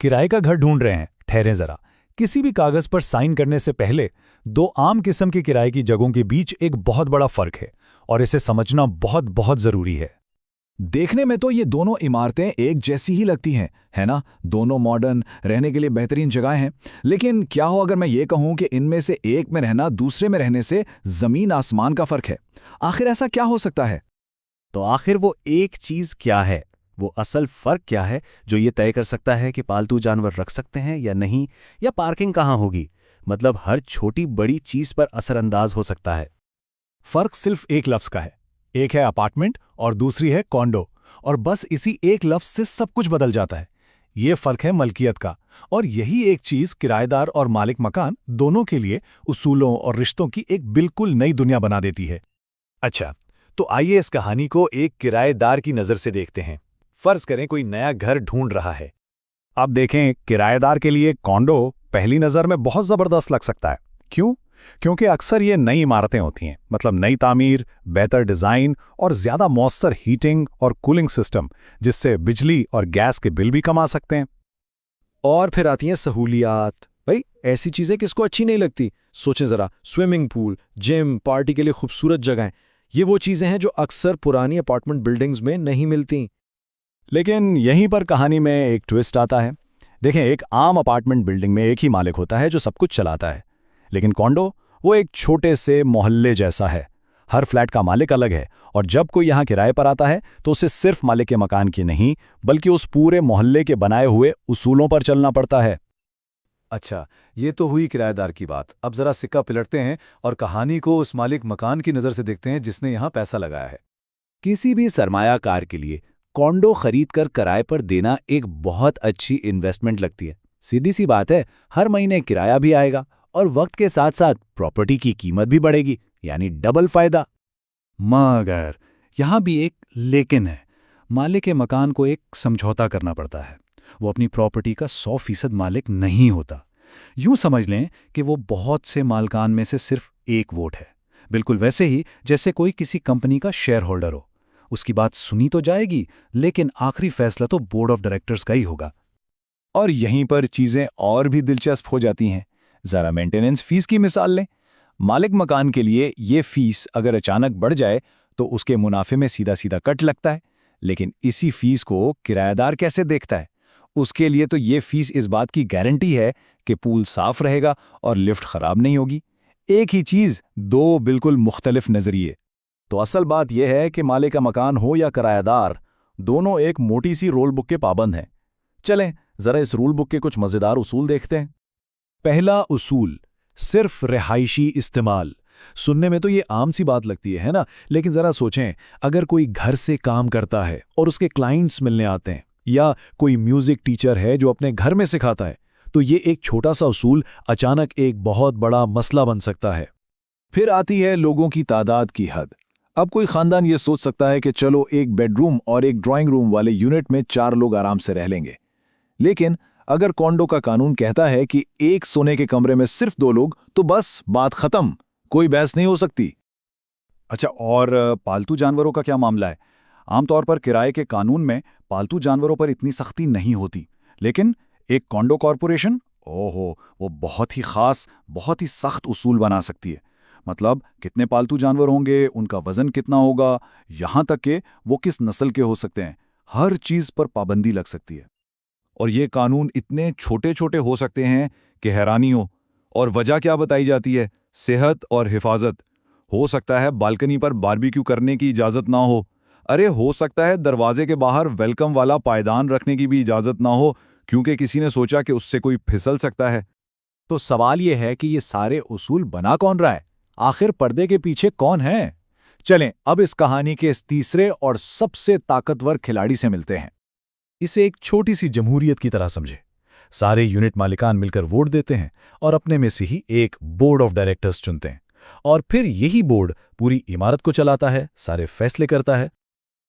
किराए का घर ढूंढ रहे हैं? ठहरें जरा। किसी भी कागज पर साइन करने से पहले दो आम किस्म के किराए की जगहों के बीच एक बहुत बड़ा फर्क है और इसे समझना बहुत बहुत जरूरी है। देखने में तो ये दोनों इमारतें एक जैसी ही लगती हैं, है ना? दोनों मॉडर्न, रहने के लिए बेहतरीन जगह हैं। लेकिन क्या हो अगर मैं ये कहूँ कि इनमें से एक में रहना दूसरे में रहने से ज़मीन आसमान का फ़र्क है? आखिर ऐसा क्या हो सकता है? तो आखिर वो एक चीज क्या है, वो असल फर्क क्या है जो ये तय कर सकता है कि पालतू जानवर रख सकते हैं या नहीं, या पार्किंग कहाँ होगी? मतलब हर छोटी बड़ी चीज पर असरअंदाज हो सकता है। फर्क सिर्फ एक लफ्ज का है। एक है अपार्टमेंट और दूसरी है कॉन्डो, और बस इसी एक लफ्ज से सब कुछ बदल जाता है। ये फर्क है मलकियत का, और यही एक चीज किराएदार और मालिक मकान दोनों के लिए उसूलों और रिश्तों की एक बिल्कुल नई दुनिया बना देती है। अच्छा, तो आइए इस कहानी को एक किराएदार की नज़र से देखते हैं। फर्ज करें कोई नया घर ढूंढ रहा है। अब देखें, किराएदार के लिए कॉन्डो पहली नज़र में बहुत ज़बरदस्त लग सकता है। क्यों? क्योंकि अक्सर ये नई इमारतें होती हैं, मतलब नई तामीर, बेहतर डिज़ाइन और ज़्यादा मौसर हीटिंग और कूलिंग सिस्टम, जिससे बिजली और गैस के बिल भी कम आ सकते हैं। और फिर आती हैं सहूलियात। भाई ऐसी चीज़ें किसको अच्छी नहीं लगती? सोचें ज़रा, स्विमिंग पूल, जिम, पार्टी के लिए खूबसूरत जगहें, ये वो चीज़ें हैं जो अक्सर पुरानी अपार्टमेंट बिल्डिंग्स में नहीं मिलती। लेकिन यहीं पर कहानी में एक ट्विस्ट आता है। देखें, एक आम अपार्टमेंट बिल्डिंग में एक ही मालिक होता है जो सब कुछ चलाता है, लेकिन कॉन्डो वो एक छोटे से मोहल्ले जैसा है। हर फ्लैट का मालिक अलग है, और जब कोई यहाँ किराए पर आता है तो उसे सिर्फ मालिक के मकान की नहीं, बल्कि उस पूरे मोहल्ले के बनाए हुए उसूलों पर चलना पड़ता है। अच्छा, ये तो हुई किराएदार की बात। अब जरा सिक्का पलटते हैं और कहानी को उस मालिक मकान की नज़र से देखते हैं जिसने यहाँ पैसा लगाया है। किसी भी सरमायाकार के लिए कॉन्डो खरीद कर किराए पर देना एक बहुत अच्छी इन्वेस्टमेंट लगती है। सीधी सी बात है, हर महीने किराया भी आएगा और वक्त के साथ साथ प्रॉपर्टी की कीमत भी बढ़ेगी, यानी डबल फायदा। मगर यहाँ भी एक लेकिन है। मालिक के मकान को एक समझौता करना पड़ता है। वो अपनी प्रॉपर्टी का 100% मालिक नहीं होता। यूं समझ लें कि वो बहुत से मालकान में से सिर्फ एक वोट है, बिल्कुल वैसे ही जैसे कोई किसी कंपनी का शेयर होल्डर हो। उसकी बात सुनी तो जाएगी, लेकिन आखिरी फैसला तो बोर्ड ऑफ डायरेक्टर्स का ही होगा। और यहीं पर चीज़ें और भी दिलचस्प हो जाती हैं। ज़रा मेंटेनेंस फीस की मिसाल लें। मालिक मकान के लिए ये फीस अगर अचानक बढ़ जाए तो उसके मुनाफे में सीधा सीधा कट लगता है, लेकिन इसी फीस को किराएदार कैसे देखता है? उसके लिए तो ये फीस इस बात की गारंटी है कि पूल साफ रहेगा और लिफ्ट खराब नहीं होगी। एक ही चीज़, दो बिल्कुल मुख्तलिफ नज़रिए। तो असल बात यह है कि मालिक का मकान हो या किराएदार, दोनों एक मोटी सी रूल बुक के पाबंद हैं। चलें जरा इस रूल बुक के कुछ मज़ेदार उसूल देखते हैं। पहला उसूल, सिर्फ रिहायशी इस्तेमाल। सुनने में तो ये आम सी बात लगती है ना? लेकिन ज़रा सोचें, अगर कोई घर से काम करता है और उसके क्लाइंट्स मिलने आते हैं, या कोई म्यूज़िक टीचर है जो अपने घर में सिखाता है, तो ये एक छोटा सा उसूल अचानक एक बहुत बड़ा मसला बन सकता है। फिर आती है लोगों की तादाद की हद। अब कोई खानदान ये सोच सकता है कि चलो एक बेडरूम और एक ड्राइंग रूम वाले यूनिट में 4 लोग आराम से रह लेंगे। लेकिन अगर कॉन्डो का कानून कहता है कि एक सोने के कमरे में सिर्फ 2 लोग, तो बस बात खत्म, कोई बहस नहीं हो सकती। अच्छा, और पालतू जानवरों का क्या मामला है? आमतौर पर किराए के कानून में पालतू जानवरों पर इतनी सख्ती नहीं होती, लेकिन एक कॉन्डो कॉरपोरेशन, ओहो, वो बहुत ही खास, बहुत ही सख्त उसूल बना सकती है। मतलब कितने पालतू जानवर होंगे, उनका वजन कितना होगा, यहाँ तक कि वो किस नस्ल के हो सकते हैं, हर चीज़ पर पाबंदी लग सकती है। और ये कानून इतने छोटे छोटे हो सकते हैं कि हैरानी हो। और वजह क्या बताई जाती है? सेहत और हिफाजत। हो सकता है बालकनी पर बारबेक्यू करने की इजाज़त ना हो। अरे हो सकता है दरवाजे के बाहर वेलकम वाला पायदान रखने की भी इजाज़त ना हो, क्योंकि किसी ने सोचा कि उससे कोई फिसल सकता है। तो सवाल ये है कि ये सारे उसूल बना कौन रहा है? आखिर पर्दे के पीछे कौन है? चलें अब इस कहानी के इस तीसरे और सबसे ताकतवर खिलाड़ी से मिलते हैं। इसे एक छोटी सी जमहूरियत की तरह समझे। सारे यूनिट मालिकान मिलकर वोट देते हैं और अपने में से ही एक बोर्ड ऑफ डायरेक्टर्स चुनते हैं, और फिर यही बोर्ड पूरी इमारत को चलाता है, सारे फैसले करता है।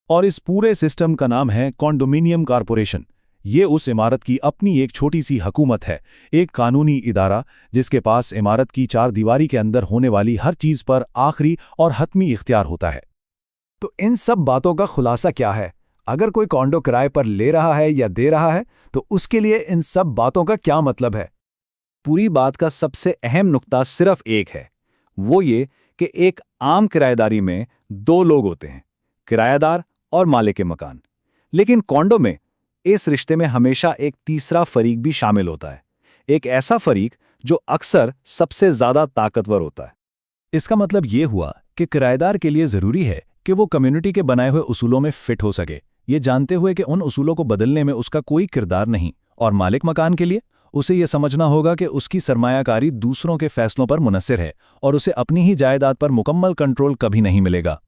और इस पूरे सिस्टम का नाम है कॉन्डोमिनियम कॉरपोरेशन। ये उस इमारत की अपनी एक छोटी सी हुकूमत है, एक कानूनी इदारा जिसके पास इमारत की 4 दीवारी के अंदर होने वाली हर चीज पर आखिरी और हतमी इख्तियार होता है। तो इन सब बातों का खुलासा क्या है? अगर कोई कॉन्डो किराए पर ले रहा है या दे रहा है तो उसके लिए इन सब बातों का क्या मतलब है? पूरी बात का सबसे अहम नुक्ता सिर्फ एक है, वो ये कि एक आम किराएदारी में दो लोग होते हैं, किराएदार और मालिक मकान। लेकिन कॉन्डो में इस रिश्ते में हमेशा एक तीसरा फरीक भी शामिल होता है, एक ऐसा फरीक जो अक्सर सबसे ज्यादा ताकतवर होता है। इसका मतलब ये हुआ कि किराएदार के लिए जरूरी है कि वो कम्युनिटी के बनाए हुए उसूलों में फिट हो सके, ये जानते हुए कि उन उसूलों को बदलने में उसका कोई किरदार नहीं। और मालिक मकान के लिए उसे ये समझना होगा कि उसकी सरमायाकारी दूसरों के फैसलों पर मुनस्सिर है और उसे अपनी ही जायदाद पर मुकम्मल कंट्रोल कभी नहीं मिलेगा।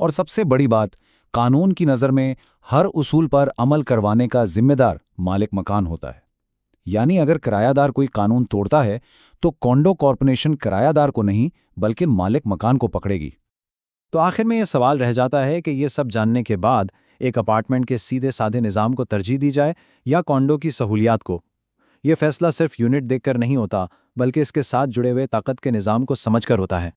और सबसे बड़ी बात, कानून की नज़र में हर उसूल पर अमल करवाने का जिम्मेदार मालिक मकान होता है। यानी अगर किरायादार कोई कानून तोड़ता है तो कॉन्डो कॉर्पोरेशन किरायादार को नहीं बल्कि मालिक मकान को पकड़ेगी। तो आखिर में यह सवाल रह जाता है कि ये सब जानने के बाद एक अपार्टमेंट के सीधे साधे निज़ाम को तरजीह दी जाए या कॉन्डो की सहूलियात को। यह फैसला सिर्फ यूनिट देखकर नहीं होता, बल्कि इसके साथ जुड़े हुए ताकत के निज़ाम को समझकर होता है।